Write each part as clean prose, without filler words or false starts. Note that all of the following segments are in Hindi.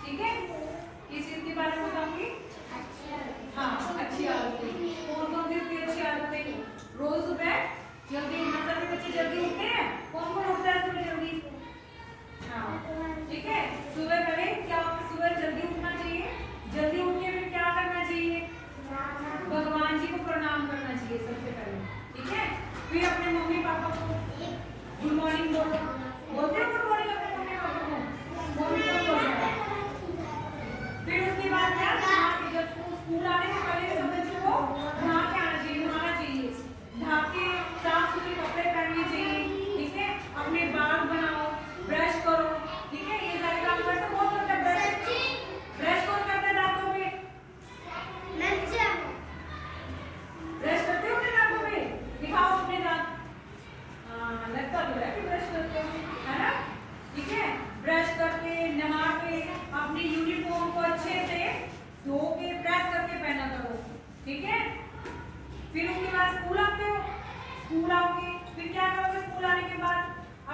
ठीक है, किस चीज के बारे में बताऊंगी? हाँ, अच्छी आदतें। कौन कौन सी होती है अच्छी आदतें? रोज सुबह जल्दी उठना। सभी बच्चे जल्दी उठते हैं? कौन कौन उठता है सुबह जल्दी? हाँ, ठीक है। सुबह पहले क्या, सुबह जल्दी उठना चाहिए। जल्दी उठ के फिर क्या करना चाहिए? भगवान जी को प्रणाम करना चाहिए सबसे पहले, ठीक है। फिर अपने मम्मी पापा को गुड मॉर्निंग बोलो। बोलते हो गुड मॉर्निंग अपने मम्मी पापा को? मम्मी को बोलो। फिर उसके बाद क्या, जब स्कूल आने से पहले सब बच्चों को नहा के आना चाहिए, नहाना चाहिए। नहा के साफ सुथरे कपड़े पहनने चाहिए, ठीक है। अपने बाल बनाओ, ब्रश करो, ठीक है। ये सारे काम करते बहुत होता है। ब्रश कौन करता है दांतों में? ब्रश करते हो अपने दांतों में? दिखाओ अपने दांत। हाँ, लगता तो है कि ब्रश करते हो, है ना? ठीक है। ब्रश करके, नहा के, अपनी यूनिफॉर्म को अच्छे से धो के प्रेस करके पहना करो, ठीक है। फिर उसके बाद स्कूल आते हो। स्कूल आओगे फिर क्या करोगे? स्कूल आने के बाद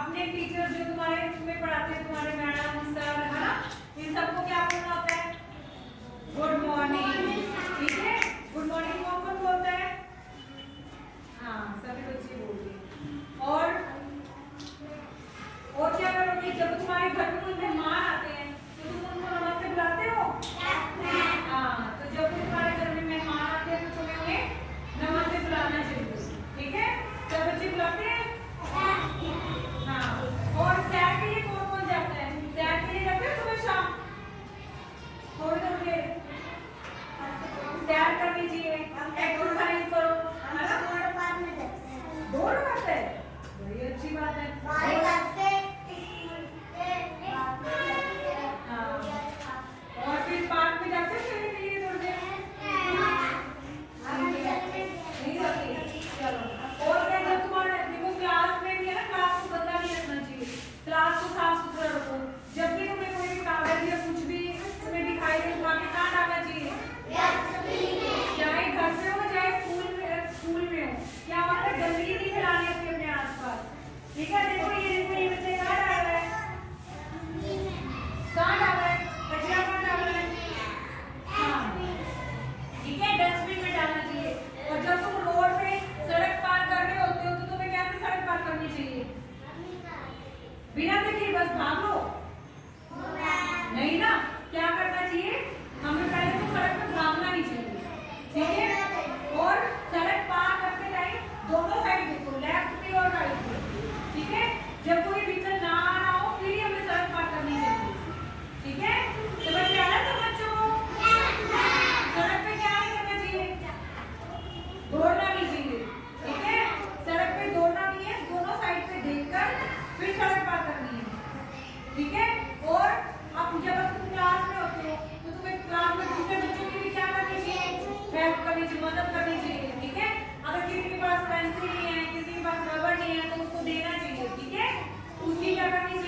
अपने टीचर जो तुम्हें पढ़ाते हैं, तुम्हारे मैडम सर, है ना, इन सबको क्या बोलना होता है? गुड मॉर्निंग, ठीक है। गुड मॉर्निंग कौन कौन बोलता है? हाँ, सभी बच्चे बोलते हैं। और क्या करोगे? जब तुम्हारे घर में कोई मेहमान आते हैं तो तुम उनको नमस्ते बुलाते हो? हाँ, तो जब तुम्हारे घर में मेहमान आते हैं तो तुम्हें उन्हें नमस्ते बुलाना चाहिए, ठीक है। सब बच्चे बुलाते हैं? हाँ। और सैर के लिए कौन कौन जाता है? सैर के लिए जाते हैं सुबह शाम? थोड़ी थोड़ी देर सैर करनी चाहिए, एक्सरसाइज करो, है ना। दौड़ करते हैं, बड़ी अच्छी बात है। और फिर पार्क में जाते हैं खेलने के लिए थोड़ी देर? नहीं जाते? चलो। और क्या, जब तुम्हारे देखो क्लास में भी है ना, क्लास को गंदा नहीं रखना चाहिए, क्लास को साफ सुथरा रखो। जब भी तुम्हें कोई भी कागज या कुछ भी तुम्हें दिखाई दे, उठा के कहाँ डालना चाहिए? चाहे घर पे हो चाहे स्कूल में हो, क्या वहाँ पे गंदगी नहीं फैलानी अपने आसपास, ठीक है। देखो ये बच्चे कहाँ डाल रहे हैं? कहाँ डाल रहे हैं? कचरा कहाँ डाल रहे हैं? हाँ, ठीक है, डस्टबिन में डालना चाहिए। और जब तुम रोड पे सड़क पार कर रहे होते हो तो तुम्हें कैसे सड़क पार करनी चाहिए? बिना देखे बस भाग लो? नहीं ना, क्या करना चाहिए? हमें पहले तो सड़क पर भागना नहीं चाहिए, ठीक है। और सड़क पार करते टाइम दोनों साइड देखो, लेफ्ट पे और राइट पे, ठीक है। जब कोई व्हीकल ना आ रहा हो फिर ही हमें सड़क पार करनी चाहिए, ठीक है। समझ में आ रहा है बच्चों को? सड़क पे क्या नहीं करना चाहिए? दौड़ना नहीं चाहिए, ठीक है। सड़क पे दौड़ना नहीं है, दोनों साइड पे देखकर फिर सड़क पार करनी है, ठीक है। और अब जब तुम क्लास में होते हो तो तुम्हें क्लास में दूसरे बच्चों की भी क्या करनी चाहिए? हेल्प करनी चाहिए, मदद करनी चाहिए, ठीक है। अगर किसी के पास पेंसिल नहीं है, किसी के पास रबर नहीं है तो उसको देना चाहिए, ठीक है। उसकी क्या करनी